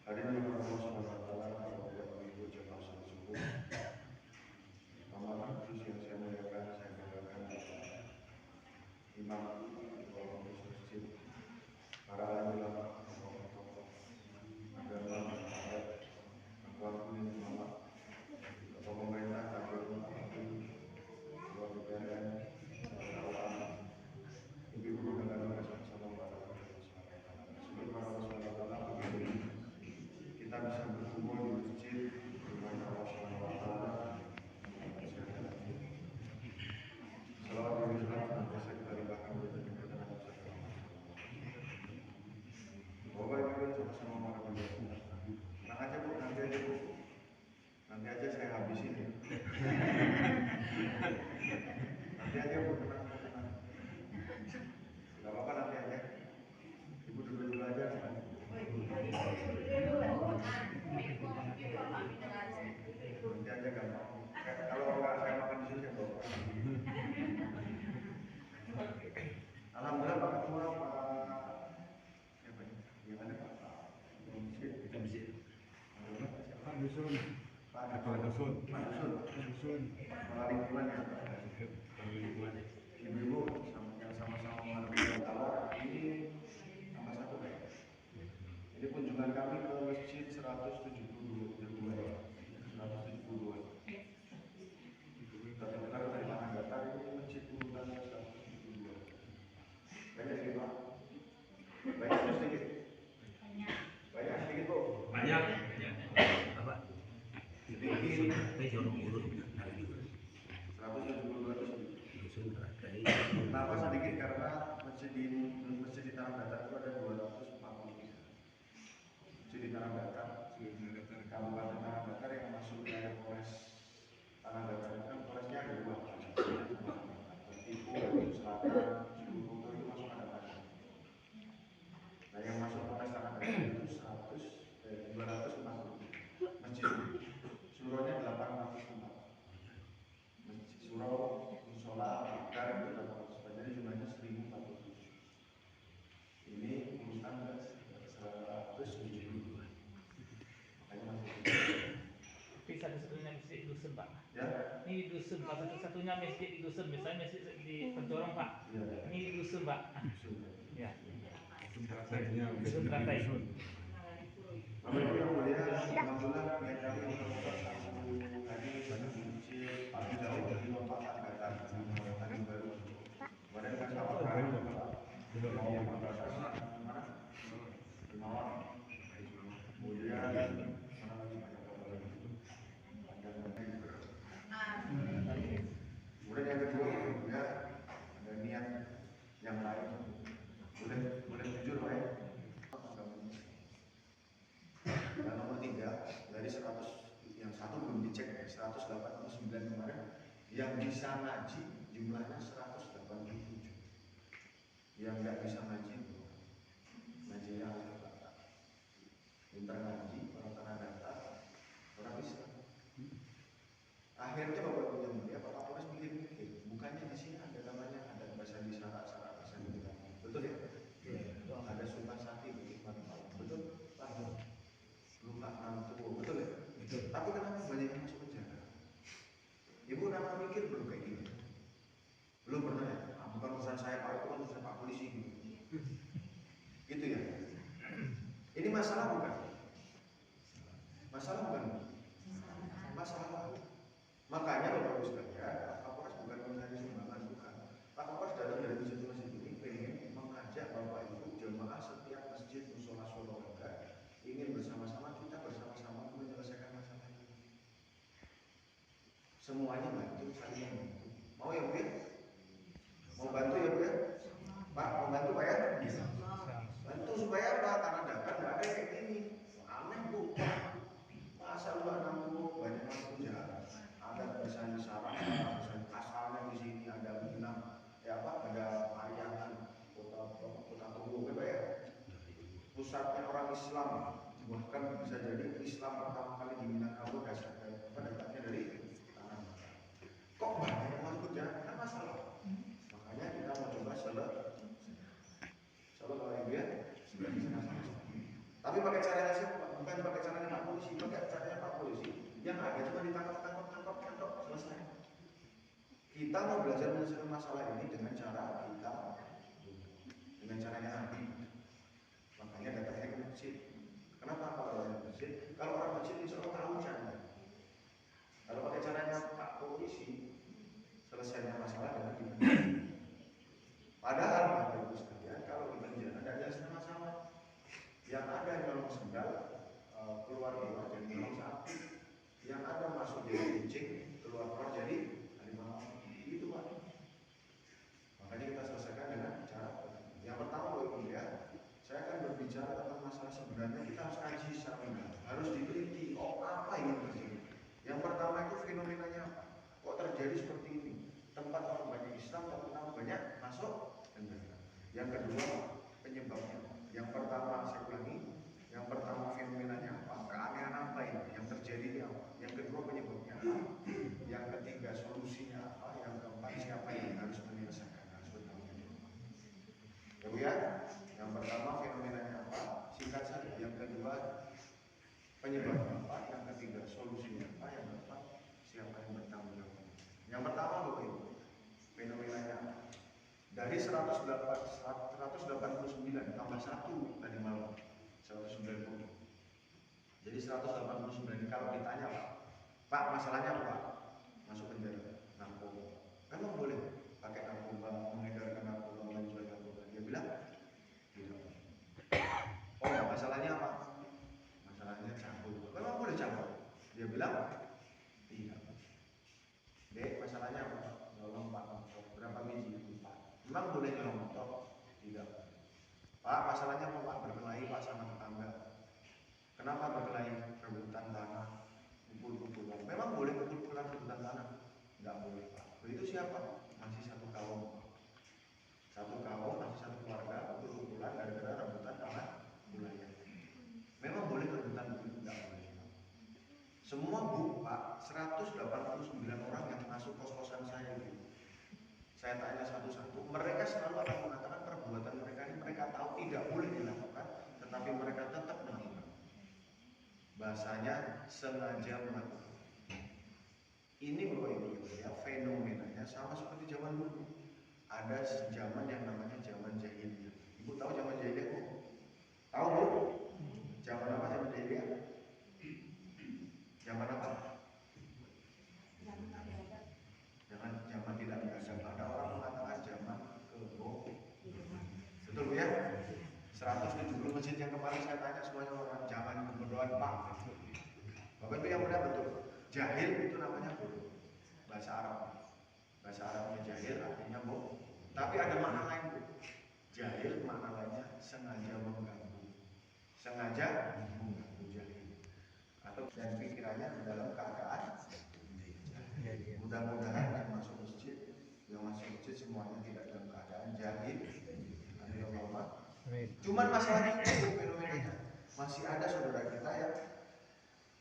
Hadirin yang Allah SWT, Bapak Ibu jemaah salat subuh, amanah khusus yang saya muliakan, saya banggakan Bapak Imam, Ketua Pengurus Masjid, para alim ulama, tokoh-tokoh agama, adat, akhwat ulama, tokoh pemerintah, takbir, ketua DPR, ibu-ibu dan anak-anak sama-sama warahmatullahi wabarakatuh. Syukur kepada Allah SWT begini kita bisa berkumpul di masjid di mana Allah SWT selawat dan salam senantiasa kita limpahkan kepada kita Nabi SAW. Bapak Ibu sama-sama warahmatullahi wabarakatuh. Tenang aja Bu, nanti aja saya habisin ya. Nanti aja Bu, tenang. Gak apa-apa, nanti aja. Ibu duduk aja. Nanti aja gampang. Kalau nggak saya makan di sini ya Bapak. Alhamdulillah Pak Ketua, yang ada Pak Dusun, Pak Dusun, Kepala Lingkungan ya, Ibu-ibu yang sama-sama mengerti Allah, ini tambah satu Pak. Ini kunjungan kami ke Masjid 172. Tertukar dari Tanah Datar itu Masjid urutan 172. Banyak sih Pak. Banyak sedikit. Banyak sedikit Bu. Banyak. Apa? Sedikit. 172. Kenapa sedikit? Karena masjid di Tanah Datar itu ada 243. Masjid di Tanah Datar, Kabupaten Tanah Datar yang masuk ke Polres Tanah Datar itu kan Polresnya ada dua. Ibu Selatan, Cibuku itu masuk ada banyak. Nah yang masuk Polres Tanah Datar itu 240 masjid. Suronya 804. Masjid Suro, Musola, Bakar itu 800. Jadi jumlahnya 1047. Ini urusan 172. Makanya masih Tapi satu-satunya masjid di dusun Pak. ya. Ini di dusun Pak, satu-satunya masjid di dusun. Misalnya masjid di Pencorong Pak. Ya. Ini di dusun Pak. Ya. Dusun Teratai. Bapak Ibu yang mulia, alhamdulillah niat kami untuk hari masjid Abu Daud dari Lompat Angkatan hari baru. Kemudian kan sama hari mau mana? Imawan. Kemudian mana lagi kemudian yang kedua juga ada niat yang lain. Boleh jujur Pak ya. Dan nomor 3 dari 100 yang satu belum dicek ya, 189 kemarin yang bisa ngaji jumlahnya 187. Yang nggak bisa ngaji ngajinya pintar ngaji, orang Tanah Datar, orang bisa. Akhirnya Bapak Ibu yang mulia, Pak Kapolres mikir-mikir, bukannya di sini ada namanya ada bahasa di Sarak bahasa di betul ya? Ada Sultan Sati, betul? Luka mantu, betul ya? Betul. Tapi kenapa banyak yang masuk penjara? Ibu pernah mikir belum kayak gini? Belum pernah ya? Bukan urusan saya Pak, itu kan urusan Pak Polisi gitu ya? Ini masalah bukan? Masalah bukan? Masalah. Makanya Bapak Ibu sekalian, Pak Kapolres bukan mencari sumbangan, bukan. Pak Kapolres datang dari masjid-masjid ini pengen mengajak Bapak Ibu jemaah setiap masjid musola Surakarta ingin bersama-sama kita bersama-sama menyelesaikan masalah ini. Semuanya bantu, saling membantu. Mau ya Bu ya? Mau bantu ya Bu ya? Pak, mau bantu Pak ya? Bantu supaya apa? Karena dapat nggak ada kayak gini. Aneh Bu. Masa lu anak Bu banyak masuk penjara? Ada misalnya syarat, asalnya di sini ada bilang ya apa? Ada Pariaman, kota Tunggu, Pak ya? Pusatnya orang Islam, bahkan bisa jadi Islam pertama kali di Minangkabau datangnya dari tanah. Kok banyak yang masuk penjara? Kan masalah. Makanya kita mau coba kalau Ibu ya, tapi pakai caranya siapa Pak? Bukan pakai caranya Pak Polisi, pakai caranya Pak Polisi. Yang ada cuma ditangkap, selesai. Kita mau belajar menyelesaikan masalah ini dengan cara caranya Nabi. Makanya datangnya ke masjid. Kenapa kalau datang ke masjid? Kalau orang masjid insya Allah tahu caranya. Kalau pakai caranya Pak Polisi, selesainya masalah dengan di penjara. Padahal Bapak Ibu sekalian, kalau di penjara tidak ada masalah. Yang ada nyolong sendal keluar jadi nyolong sapi. Yang ada masuk jadi kucing, keluar jadi harimau. Itu Pak. Makanya kita selesaikan dengan cara yang pertama Bapak Ibu ya. Saya akan berbicara tentang masalah sebenarnya kita harus kaji secara mendalam, harus diteliti. Oh apa yang terjadi? Yang pertama itu fenomenanya apa? Kok terjadi seperti ini? Tempat orang banyak Islam, tapi orang banyak masuk penjara. Yang kedua penyebabnya. Yang pertama saya ulangi, yang pertama fenomenanya apa? Keanehan apa ini? Yang terjadi ini apa? Yang kedua penyebabnya apa? Yang ketiga solusinya apa? Yang keempat siapa yang harus menyelesaikan, harus bertanggung jawab. Ya Bu ya. Yang pertama fenomenanya apa? Singkat saja. Yang kedua penyebabnya apa? Yang ketiga solusinya apa? Yang keempat siapa yang bertanggung jawab. Yang pertama Bapak Ibu, fenomenanya apa? Dari 189 tambah 1 tadi malam 190. Jadi 189 kalau ditanya Pak masalahnya apa Pak? Masuk penjara, narkoba. Memang boleh pakai narkoba, mengedarkan narkoba, menjual narkoba. Dia bilang tidak. Oh ya masalahnya apa? Masalahnya cabul. Memang boleh cabul. Dia bilang tidak. Dek masalahnya apa? Nyolong Pak motor. Berapa biji? 4. Memang boleh nyolong motor? Tidak. Pak masalahnya apa Pak? Berkelahi Pak sama tetangga. Kenapa berkelahi? Rebutan tanah, pukul-pukulan. Memang boleh pukul-pukulan rebutan tanah? Tidak boleh Pak. Itu siapa? Masih satu kaum. Satu kaum, masih satu keluarga, pukul-pukulan gara-gara rebutan tanah wilayah. Memang boleh rebutan begitu? Tidak boleh. Semua Bu, Pak, 189 orang yang masuk kos-kosan saya itu. Saya tanya satu-satu, mereka selalu akan mengatakan perbuatan mereka ini mereka tahu tidak boleh dilakukan, tetapi mereka tetap melakukan. Bahasanya sengaja melakukan. Ini Bapak Ibu ya, fenomenanya sama seperti zaman dulu. Ada zaman yang namanya zaman jahiliyah. Ibu tahu zaman jahiliyah Bu? Tahu Bu? Zaman apa zaman jahiliyah? Zaman apa? Zaman tidak beradab. Ada orang mengatakan zaman kebohongan. Betul Bu ya? 170 masjid yang kemarin saya tanya semuanya orang zaman kebodohan Pak. Bapak Ibu yang benar betul. Jahil itu namanya bodoh. Bahasa Arab. Bahasa Arabnya jahil artinya bodoh. Tapi ada makna lain Bu. Jahil makna lainnya sengaja mengganggu. Sengaja mengganggu jahil. Atau dan pikirannya dalam keadaan. Mudah-mudahan yang masuk masjid semuanya tidak dalam keadaan jahil. Cuman masalahnya itu fenomenanya masih ada saudara kita yang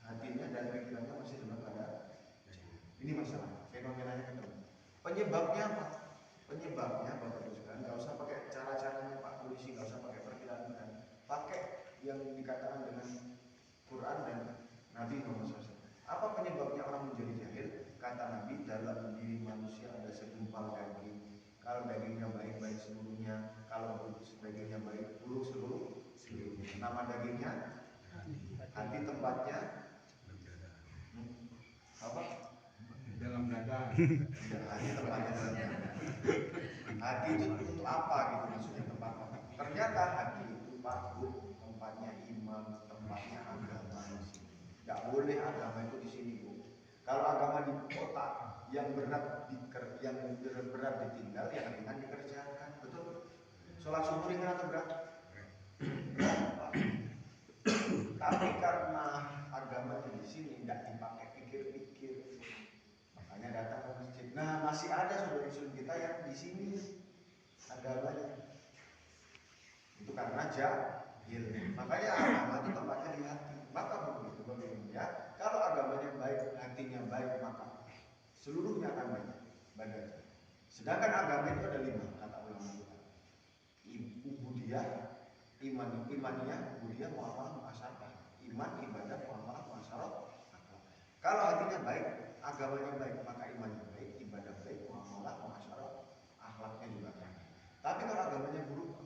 hatinya dan pikirannya masih dalam keadaan. Ini masalah fenomenanya ketemu. Penyebabnya apa? Penyebabnya Bapak Ibu sekalian nggak usah pakai cara-caranya Pak Polisi, nggak usah pakai perkiraan, pakai yang dikatakan dengan Quran dan Nabi Muhammad SAW. Apa penyebabnya orang menjadi jahil? Kata Nabi, dalam diri manusia ada segumpal daging. Kalau dagingnya baik-baik seluruhnya, kalau dagingnya baik buruk seluruhnya. Nama dagingnya hati, tempatnya apa? Dalam dada. Hati tempatnya dalam dada. Hati itu untuk apa gitu maksudnya tempat apa? Ternyata hati itu Pak Bu, tempatnya iman, tempatnya agama. Tidak boleh agama itu di sini Bu. Kalau agama di kota, yang berat ditinggal, yang ringan dikerjakan. Betul? Sholat subuh ringan atau berat? Berat. Tapi karena agamanya di sini tidak dipakai pikir-pikir, makanya datang ke masjid. Nah, masih ada saudara-saudara kita yang di sini agamanya itu karena jahil. Makanya agama itu tempatnya di hati. Maka begitu ya, kalau agamanya baik, hatinya baik, maka seluruhnya akan baik badannya. Sedangkan agama itu ada 5 kata ulama kita. Ubudiyah, imaniyah, ubudiyah, muamalah, muasyarah. Iman, ibadah, muamalah, muasyarah. Kalau hatinya baik, agamanya baik, maka imannya baik, ibadah baik, muamalah, muasyarah, akhlaknya juga baik. Tapi kalau agamanya buruk,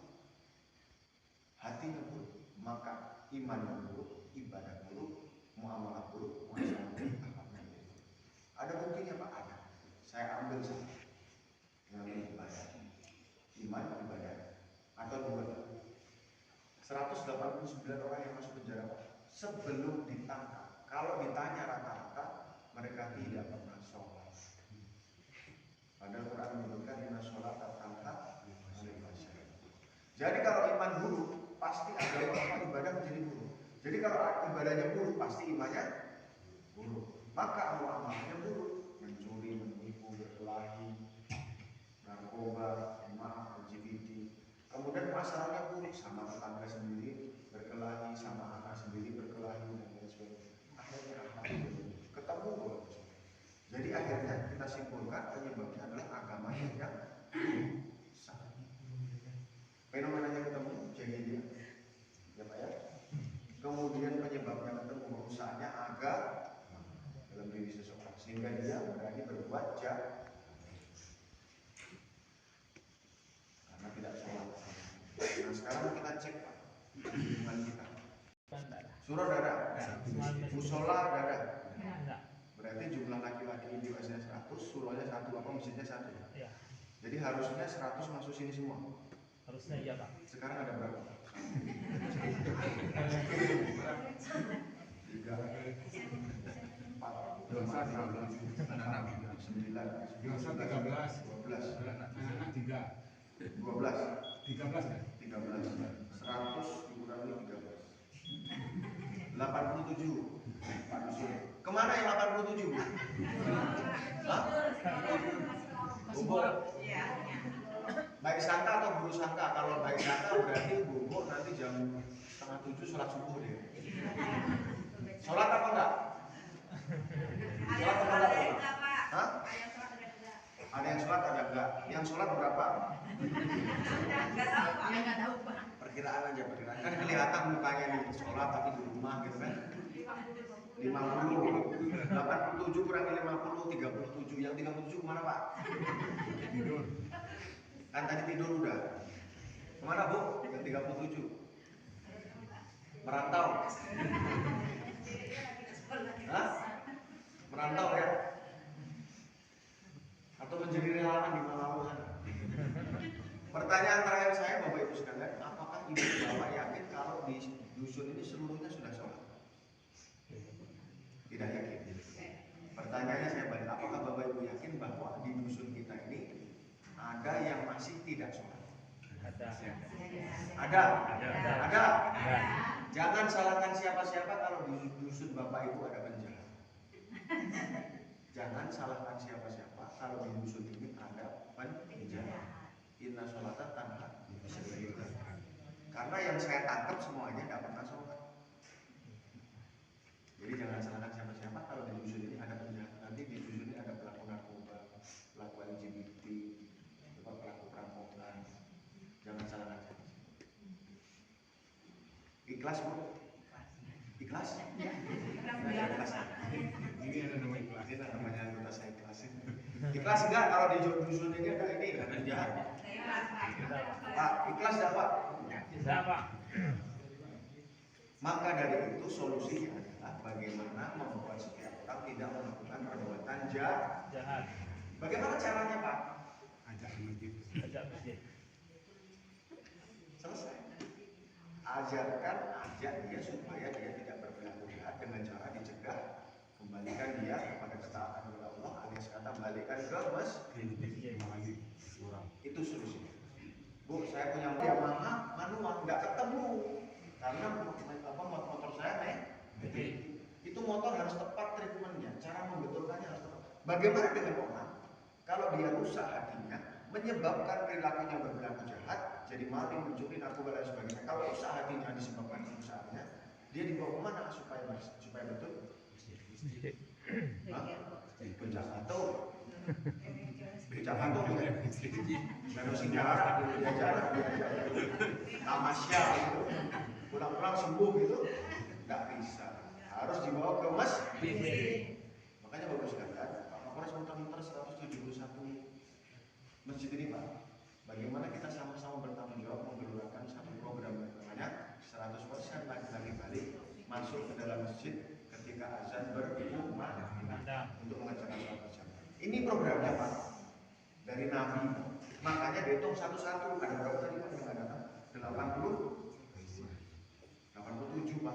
hatinya buruk, maka imannya buruk, ibadah buruk, muamalah buruk, muasyarah buruk, akhlaknya buruk. Ada buktinya Pak? Ada. Saya ambil satu. Yang ibadah, iman, ibadah, atau 2. 189 orang yang masuk penjara sebelum ditangkap, kalau ditanya rata-rata mereka tidak pernah sholat. Padahal Quran menyebutkan inna sholat tanha anil fahsya'i. Jadi kalau iman buruk, pasti agama ibadah menjadi buruk. Jadi kalau ibadahnya buruk, pasti imannya buruk. Maka amalnya buruk, mencuri, menipu, berkelahi, narkoba, LGBT. Kemudian masalahnya buruk, sama tetangga sendiri berkelahi, sama anak sendiri berkelahi, dan lain sebagainya. Akhirnya ketemu buruk. Jadi akhirnya kita simpulkan penyebabnya adalah agamanya yang salah. Fenomenanya ketemu, jadi dia, ya Pak ya. Kemudian penyebabnya ketemu, merusaknya agak dalam diri seseorang, sehingga dia berani berbuat jahat. Karena tidak sholat. Nah sekarang kita cek Pak, hubungan kita. Surah darah, musola darah. Berarti jumlah laki-laki ini biasanya 100, surahnya 1, apa masjidnya 1. Ya. Jadi harusnya 100 masuk sini semua. Harusnya iya Pak. Sekarang ada berapa? 3, 4, 5, 6, 7, 9, 12, 100 dikurangi 13, 87. Kemana yang 87? Hah? Bubuk. Baik sangka atau buruk sangka? Kalau baik sangka berarti bubuk nanti jam 6:30 sholat subuh deh. Sholat apa enggak? Sholat apa enggak? Hah? Ada yang sholat, ada enggak? Yang sholat berapa? Enggak tahu Pak. Perkiraan aja, perkiraan. Kan kelihatan mukanya nih, sholat tapi di rumah gitu kan. 50, 87 kurangi 50, 37. Yang 37 kemana Pak? Tidur. Kan tadi tidur udah. Kemana Bu? Yang 37. Merantau. Hah? Merantau ya? Atau menjadi relawan di Malang sana? Pertanyaan terakhir saya Bapak Ibu sekalian, apakah Ibu Bapak yakin kalau di dusun ini seluruhnya sudah sholat? Tidak yakin. Pertanyaannya saya balik, apakah Bapak Ibu yakin bahwa di dusun kita ini ada yang masih tidak sholat? Ada. Ada. Ada. Jangan salahkan siapa-siapa kalau di dusun Bapak Ibu ada penjahat. Jangan salahkan siapa-siapa kalau di dusun ini ada penjahat. Inna sholata tanha. Karena yang saya tangkap semuanya tidak pernah sholat. Jadi jangan salahkan siapa-siapa kalau di dusun ini ada penjahat. Nanti di dusun ini ada pelaku narkoba, pelaku LGBT, pelaku perampokan. Jangan salahkan siapa-siapa. Ikhlas Bu? Ikhlas? Ikhlas. Ini ada nama ikhlas. Ini namanya anggota saya ikhlasin. Ikhlas enggak kalau di dusun ini ada ini, ada penjahat? Pak, ikhlas enggak Pak? Tidak Pak. Maka dari itu solusinya adalah bagaimana membuat setiap orang tidak melakukan perbuatan jahat. Bagaimana caranya Pak? Ajak ke masjid. Ajak masjid. Selesai. Ajarkan, ajak dia supaya dia tidak berperilaku jahat dengan cara dicegah, kembalikan dia kepada ketaatan kepada Allah alias kata balik Itu solusinya. Bu, saya punya Yamaha manual, nggak ketemu karena motor saya itu motor harus tepat treatmentnya, cara membetulkannya harus tepat. Bagaimana dengan orang kalau dia rusak hatinya, menyebabkan perilakunya berperilaku jahat, jadi maling, mencuri, narkoba dan sebagainya. Kalau rusak hatinya disebabkan rusaknya, dia dibawa kemana supaya betul? Penjahat Danau Singara, jalan, tamasya gitu, pulang-pulang sembuh gitu, nggak bisa. Harus dibawa ke masjid. Makanya bagus kan, Pak Kapolres muter-muter 171 masjid ini, Pak. Bagaimana kita sama-sama bertanggung jawab menggelurakan satu program yang namanya 100% laki-laki balik masuk ke dalam masjid ketika azan berkumandang untuk mengerjakan sholat berjamaah. Ini programnya, Pak, dari Nabi. Makanya dihitung satu-satu. Ada berapa tadi Pak yang datang? 87 Pak.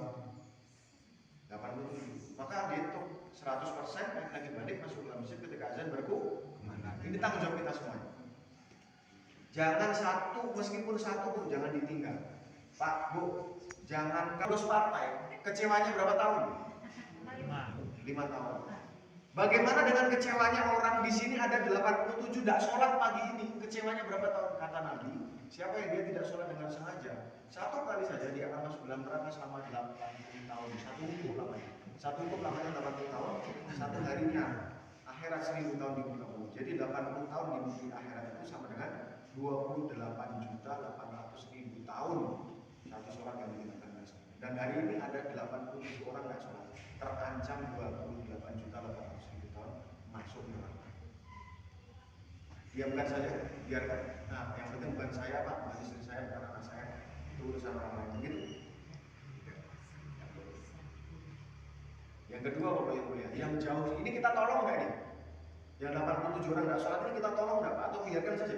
87. Maka dihitung 100% laki-laki balik masuk ke dalam masjid ketika azan berkumandang. Ini tanggung jawab kita semuanya. Jangan satu, meskipun satu pun jangan ditinggal. Pak, Bu, jangan lulus partai. Kecewanya berapa tahun? 5 tahun. Bagaimana dengan kecewanya orang di sini ada 87 tidak sholat pagi ini? Kecewanya berapa tahun? Kata Nabi, siapa yang dia tidak sholat dengan sengaja, satu kali saja dia akan masuk dalam neraka selama 80 tahun. Satu hukum lamanya. Satu hukum lamanya 80 tahun, satu harinya akhirat 1000 tahun di muka bumi. Jadi 80 tahun di akhirat itu sama dengan 28.800.000 tahun satu sholat yang ditinggalkan. Dan hari ini ada 87 orang nggak sholat, terancam 28.800.000 tahun masuk neraka. Diamkan saja, biarkan. Nah, yang penting bukan saya Pak, bukan istri saya, bukan anak saya, itu urusan orang lain. Begitu. Yang kedua Bapak yang mulia, yang jauh ini kita tolong nggak nih? Yang 87 orang nggak sholat ini kita tolong nggak Pak? Atau biarkan saja?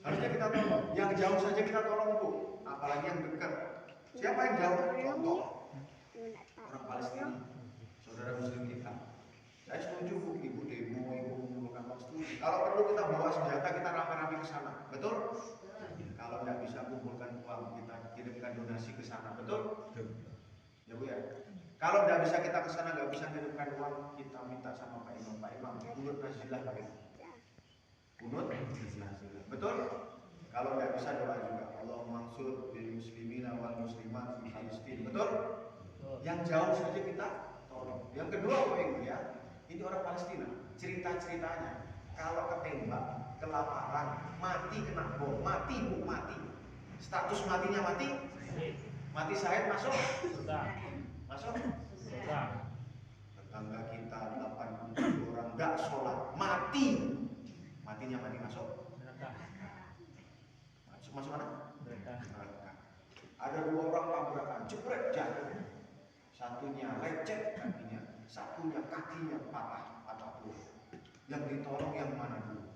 Harusnya kita tolong. Yang jauh saja kita tolong Bu, apalagi yang dekat. Siapa yang jauh? Contoh orang Palestina, saudara Muslim kita. Saya setuju Bu, ibu demo, ibu mengumpulkan studi. Kalau perlu kita bawa senjata, kita rame-rame ke sana, betul? Kalau nggak bisa kumpulkan uang, kita kirimkan donasi ke sana, betul? Ya Bu ya. Kalau nggak bisa kita ke sana, nggak bisa kirimkan uang, kita minta sama Pak Imam, kunut nazilah Pak Imam. Kunut nazilah, betul? Kalau nggak bisa doa juga, Allahumma mansur bil muslimina wal muslimat di Palestina, betul? Yang jauh saja kita tolong. Yang kedua Pak Ibu ya, ini orang Palestina. Cerita-ceritanya, kalau ketembak, kelaparan, mati kena bom, mati Bu, mati. Status matinya mati? Mati syahid masuk? Masuk? Tetangga kita 87 orang nggak sholat, mati. Matinya mati masuk? Masuk mana? Ada 2 orang tabrakan, jebret jatuh. Satunya lecet kakinya, satunya kakinya patah tulang. Yang ditolong yang mana dulu?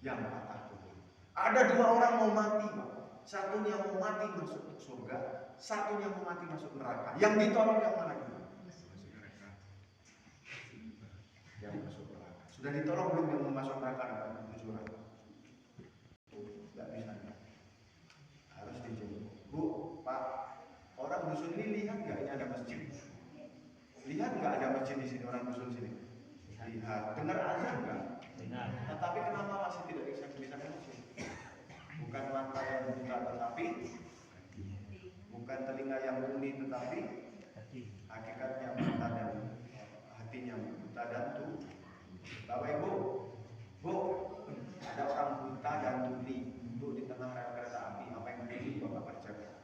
Yang patah tulang. Ada 2 orang mau mati, Pak. Satunya mau mati masuk surga, satunya mau mati masuk neraka. Yang ditolong yang mana dulu? Yang masuk neraka. Sudah ditolong belum yang mau masuk neraka? Ada 7 orang. Tidak bisa. Harus dijemput. Bu, Pak, orang dusun ini lihat nggak ini ada masjid? Lihat nggak ada masjid di sini orang dusun sini? Lihat. Dengar azan nggak? Dengar. Tetapi kenapa masih tidak bisa masjid? Bukan mata yang buta tetapi, bukan telinga yang tuli tetapi, hakikatnya mata dan hatinya buta dan tuli. Bapak Ibu, Bu, ada orang buta dan tuli duduk di tengah rel kereta api. Apa yang terjadi Bapak kerjakan?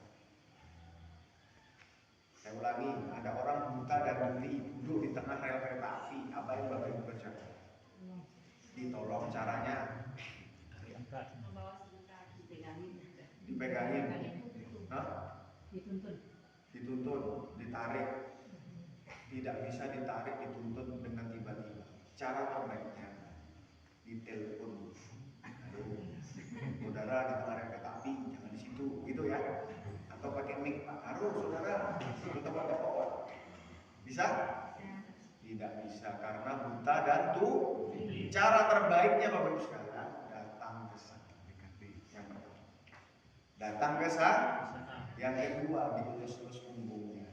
Saya ulangi, ada orang buta dan tuli duduk di tengah rel kereta api. Apa yang Bapak Ibu kerjakan? Ditolong caranya. Dipegangin, dituntun, ditarik. Tidak bisa ditarik, dituntun dengan tiba-tiba. Cara terbaiknya ditelepon. Saudara di tengah rel kereta api, jangan di situ, gitu ya. Atau pakai mic, Pak. Harus saudara, itu tempat pohon. Bisa? Tidak bisa karena buta dan tuli. Cara terbaiknya Bapak Ibu sekalian, datang ke sana. Yang pertama, datang ke sana. Yang kedua, dielus-elus punggungnya,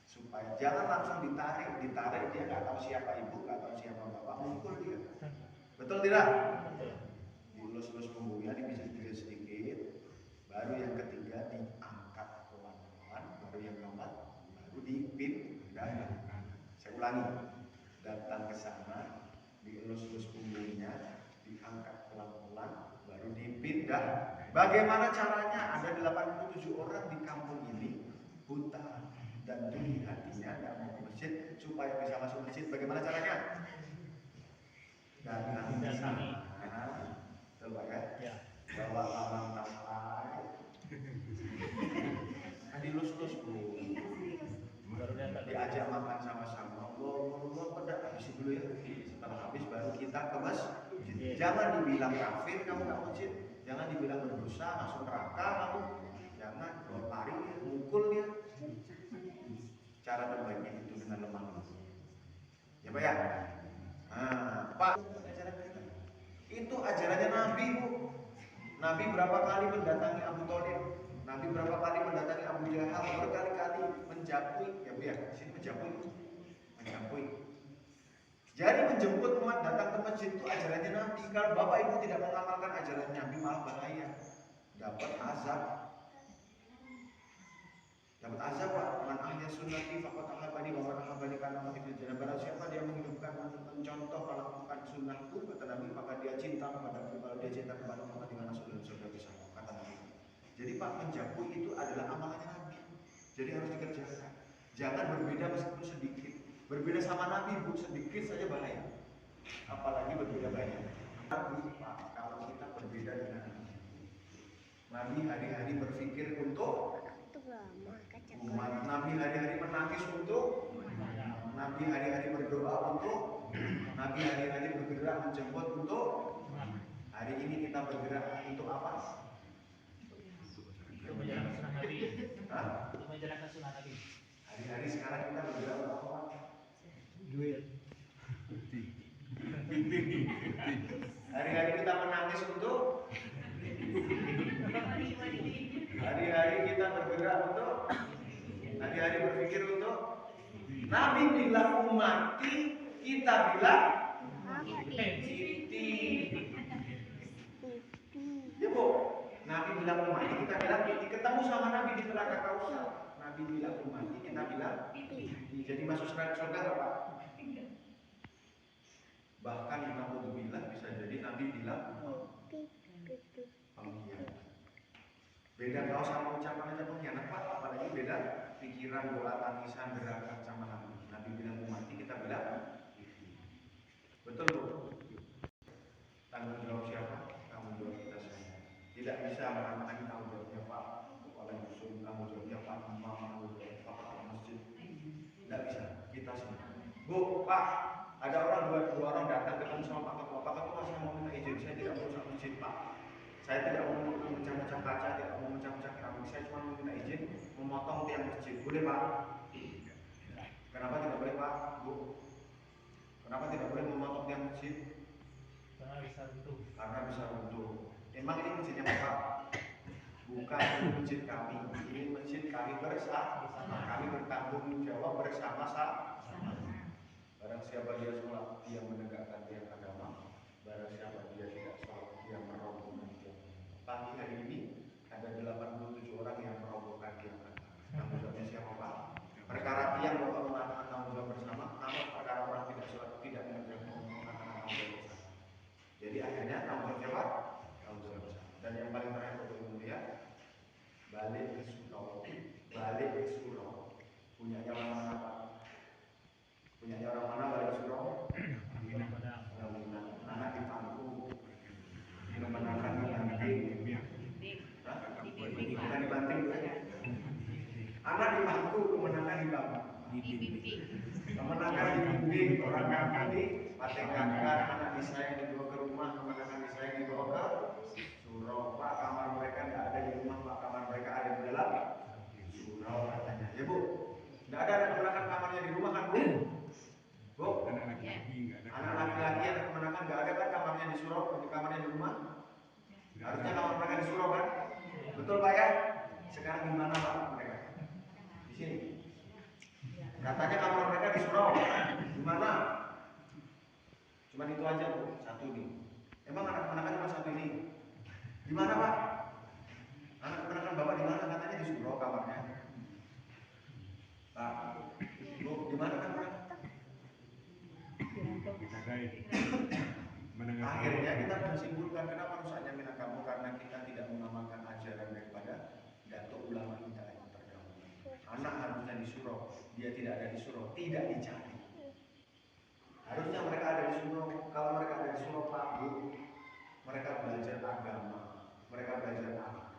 supaya jangan langsung ditarik dia nggak tahu siapa ibu, nggak tahu siapa bapak, mukul dia. Betul tidak? Dielus-elus punggungnya, dipijit-pijit sedikit. Baru yang ketiga diangkat pelan-pelan. Baru yang keempat, baru dipindah. Saya ulangi, datang ke sana, dielus-elus punggungnya, diangkat pelan-pelan, baru dipindah. Bagaimana caranya? Ada 87 orang di kampung ini buta dan tuli hatinya, nggak mau ke masjid. Supaya bisa masuk masjid, bagaimana caranya? Datang ke sana. Betul Pak ya? Bawa talang talang. Dilus-lus Bu. Diajak makan sama-sama. Allah pada habis dulu ya. Setelah habis baru kita ke masjid. Jangan dibilang kafir kamu nggak masjid. Jangan dibilang berdosa, masuk neraka kamu. Jangan lari dia, mukul dia. Cara terbaiknya itu dengan lemah lembut. Ya Pak ya? Nah, Pak, itu ajarannya Nabi Bu. Nabi berapa kali mendatangi Abu Thalib? Nabi berapa kali mendatangi Abu Jahal? Berkali-kali menjapui, ya Bu ya, sini menjapui. Jadi menjemput umat datang ke masjid itu ajarannya Nabi. Kalau Bapak Ibu tidak mengamalkan ajaran Nabi malah bahaya, dapat azab. Dapat azab Pak. Man ahya sunnati faqad ahabani wa man ahabani kana mati fil jannah. Barang siapa dia menghidupkan, mencontoh melakukan sunnahku, kata Nabi, maka dia cinta kepadaku. Kalau dia cinta kepadaku, maka dia masuk dalam surga bersama, kata Nabi. Jadi Pak, menjapui itu adalah amalannya Nabi. Jadi harus dikerjakan. Jangan berbeda meskipun sedikit. Berbeda sama Nabi Bu, sedikit saja bahaya. Apalagi berbeda banyak. Nabi Pak, kalau kita berbeda dengan Nabi hari-hari berpikir untuk umat. Nabi hari-hari menangis untuk Nabi hari-hari berdoa untuk Nabi hari-hari bergerak menjemput untuk. Hari ini kita bergerak untuk apa? Untuk menjalankan sunnah Nabi. Untuk menjalankan sunnah Nabi. Hari-hari sekarang kita bergerak untuk apa? Duit. Hari-hari kita menangis untuk. Hari-hari kita bergerak untuk. Hari-hari berpikir untuk. Nabi bilang mati, kita bilang Siti. Ya Bu, Nabi bilang mati, kita bilang Siti. Ketemu sama Nabi di Telaga Kausar. Nabi bilang mati, kita bilang Siti. Jadi masuk surga nggak Pak? Bahkan alhamdulillah bisa jadi Nabi bilang pengkhianat. Beda kau sama ucapan aja pengkhianat Pak, apalagi beda pikiran, bola tangisan, gerakan sama Nabi. Nabi bilang mati, kita bilang betul Bu. Tanggung jawab siapa? Tanggung jawab kita semua. Tidak bisa menantang tanggung jawabnya Pak kepala dusun, tanggung jawabnya Pak imam, tanggung jawab Pak kepala masjid. Tidak bisa, kita semua. Bu, Pak, ada dua orang datang ketemu sama Pak Ketua. Pak Ketua, saya mau minta izin, saya tidak mau masuk masjid Pak. Saya tidak mau memecah-mecah kaca, tidak mau memecah-mecah keramik. Saya cuma mau minta izin memotong tiang masjid. Boleh Pak? Kenapa tidak boleh Pak? Bu? Kenapa tidak boleh memotong tiang masjid? Karena bisa runtuh. Karena bisa runtuh. Emang ini masjidnya Bapak? Bukan masjid kami. Ini masjid kami bersama. Kami bertanggung jawab bersama-sama. Barang siapa dia sholat, dia menegakkan tiang agama. Barang siapa dia tidak sholat, dia merobohkan tiang. Pagi hari ini ada 87 orang yang merobohkan tiang agama. Tanggung jawabnya siapa Pak? Perkara tiang Bapak mengatakan tanggung jawab bersama. Namun perkara orang tidak sholat, tidak mengerjakan mengatakan tanggung jawab bersama. Jadi akhirnya tanggung jawab siapa? Tanggung jawab bersama. Dan yang paling terakhir Bapak Ibu ya, balik ke surau. Balik ke surau. Punyanya orang mana Pak? Punyanya orang mana balik surau? Anak di pangku, kemenangan di banting, bukan di banting, anak di pangku, kemenangan di banting, kemenangan di bimbing, orang kakak di patengakan, anak disayang dibawa ke rumah, kemenangan disayang dibawa ke surau. Pak, kamar mereka tidak ada di rumah, Pak, kamar mereka ada di dalam surau katanya. Ya Bu, tidak ada kemenangan kamarnya di rumah kan Bu? Bu, anak laki-laki yang kemenangan nggak ada Katanya kamar mereka di surau. Di mana? Cuman itu aja Bu, satu ini. Emang anak-anak cuma satu ini? Di mana Pak? Anak-anak Bapak di mana? Katanya di surau kamarnya. Pak, Bu, di mana kamarnya? Akhirnya kita menyimpulkan kenapa rusaknya Minangkabau, karena kita tidak mengamalkan ajaran daripada datuk ulama kita yang terdahulu. Anak harusnya di surau, dia tidak ada di surau, tidak dicari. Harusnya mereka ada di surau. Kalau mereka ada di surau Pak Bu, mereka belajar agama, mereka belajar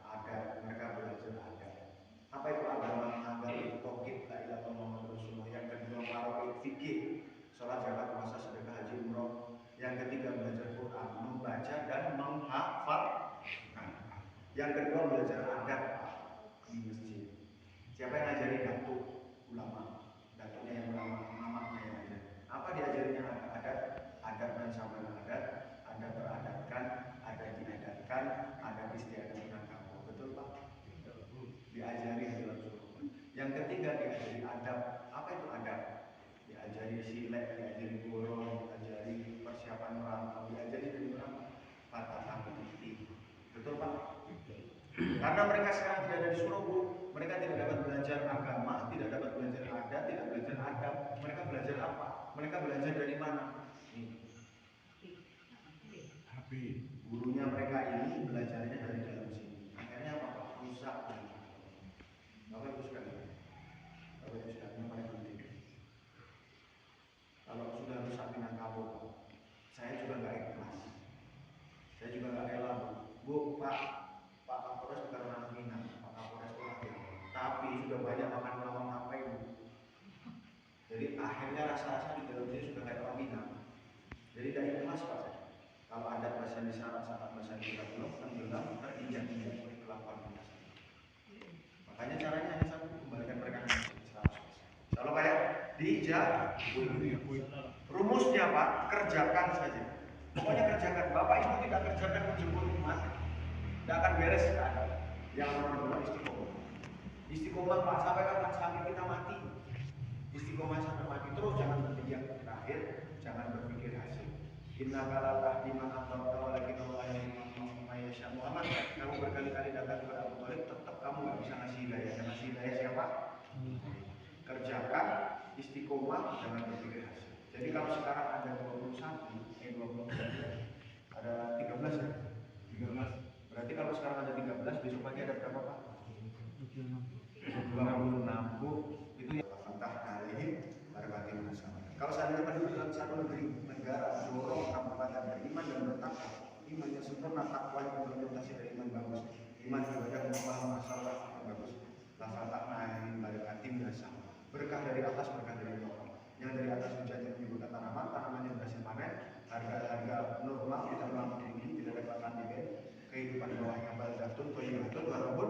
adat, mereka belajar adat. Apa itu agama? Agama itu tauhid, la ilaha illallah Muhammadur Rasulullah. Yang kedua faraid, fikih, salat, zakat, puasa, sedekah, haji, umroh. Yang ketiga belajar Quran, membaca dan menghafal. Yang kedua belajar adat di masjid. Siapa yang ngajari? Datuk ulama, datuknya yang ulama, mamanya yang ngajar. Apa diajarinya? Adat, adat dan sama adat, ada teradatkan, ada diadatkan, ada istiadat Minangkabau. Betul Pak? Diajari di dalam surau. Yang ketiga diajari adab. Apa itu adab? Diajari silek, diajari borong, diajari persiapan merantau, diajari dari mana? Patah bukti. Betul Pak? Karena mereka sekarang tidak ada di surau Bu, mereka tidak dapat belajar agama, tidak dapat belajar adat, tidak belajar adab. Mereka belajar apa? Mereka belajar dari mana? HP. Gurunya mereka ini belajarnya dari dalam sini. Akhirnya apa Pak? Rusak. Bapak Ibu sekalian, Bapak Ibu sekalian yang paling penting. Kalau sudah rusak Minangkabau, saya juga nggak ikhlas. Saya juga nggak rela Bu. Pak Kapolres bukan orang Minang, Pak Kapolres itu laki. Tapi sudah banyak makan lawang apa itu. Jadi akhirnya rasa-rasa di dalam diri sudah kayak orang Minang. Jadi tidak ikhlas Pak. Kalau ada bahasa di saat bahasa kita belum tenggelam terinjak-injak oleh kelakuan kita. Makanya caranya hanya satu, kembalikan mereka ke 100%. Kalau kayak dijauhi. Rumusnya Pak, kerjakan saja. Pokoknya kerjakan. Bapak Ibu tidak kerjakan menjemput umat, tidak akan beres keadaan. Yang nomor 2 istiqomah. Istiqomah Pak, sampai kapan? Sampai kita mati. Istiqomah sampai mati. Terus jangan berpikir yang terakhir, jangan berpikir hasil. Inna kalal tahdi man ahbabta walakin Allah yang yasha. Muhammad, kamu berkali-kali datang kepada Abu Thalib, tetap kamu nggak bisa ngasih hidayah. Yang ngasih hidayah siapa? Kerjakan, istiqomah, jangan berpikir hasil. Jadi kalau sekarang ada 20 ada 13 ya? 13. Berarti kalau sekarang ada 13, besok pagi ada berapa Pak? 26 Bu. Itu yang fantah kali barakatin bersama. Kalau seandainya penduduk dalam satu negeri, negara, dorong kabupaten beriman dan bertakwa, imannya sempurna, takwanya implementasi dari iman bagus, iman ibadah memahami masalah yang bagus. Lafal takna barakatin bersama. Berkah dari atas, berkah dari bawah. Yang dari atas hujannya menyebutkan tanaman, tanamannya berhasil panen, harga normal, tidak terlalu tinggi, tidak ada pakan diben, kehidupan bawahnya baldatun, toyibatun, walaupun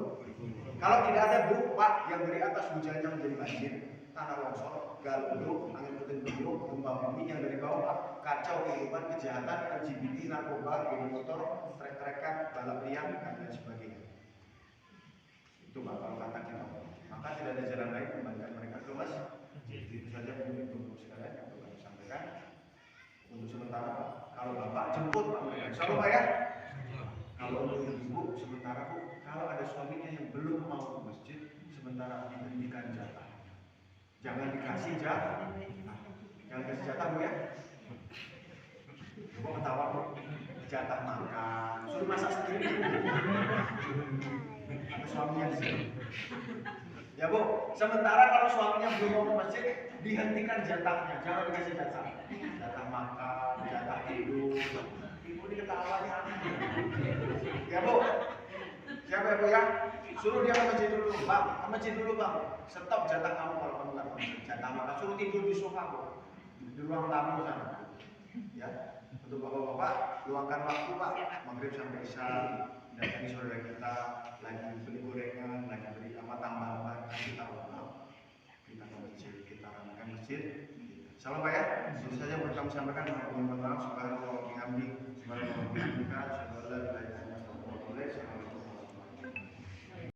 kalau tidak ada Bu, Pak, yang dari atas hujannya menjadi banjir, tanah longsor, galuduk, angin puting beliung, gempa bumi, yang dari bawah Pak, kacau kehidupan, kejahatan, LGBT, narkoba, geng motor, trek-trekan, balap liar, dan lain sebagainya. Itu Pak, kalau kata kita. Maka tidak ada jalan lain kembalikan mereka ke masjid. Itu saja mungkin untuk sekalian yang perlu saya sampaikan. Untuk sementara Pak, kalau Bapak jemput Pak mereka, insya Allah Pak ya. Kalau untuk ibu sementara Bu, kalau ada suaminya yang belum mau ke masjid, sementara diberikan jatah. Jangan dikasih jatah. Jangan kasih jatah Bu ya. Kok ketawa Bu? Jatah makan, suruh masak sendiri. Suaminya di sini. Ya Bu, sementara kalau suaminya belum mau ke masjid, dihentikan jatahnya, jangan dikasih jatah. Jatah makan, jatah tidur. Ibu ini ketawanya. Ya Bu, siapa ya Bu ya? Suruh dia ke masjid dulu, Bang. Ke masjid dulu Bang. Stop jatah kamu kalau kamu nggak masjid. Jatah makan, suruh tidur di sofa Bu. Di ruang tamu sana. Ya, untuk bapak-bapak, luangkan waktu Pak. Maghrib sampai isya. Dan tadi saudara kita lagi beli gorengan, lagi beli apa tambahan, kita ulang, kita ke masjid, kita ramaikan masjid. Salam Pak ya, itu saja yang kami sampaikan. Mohon maaf.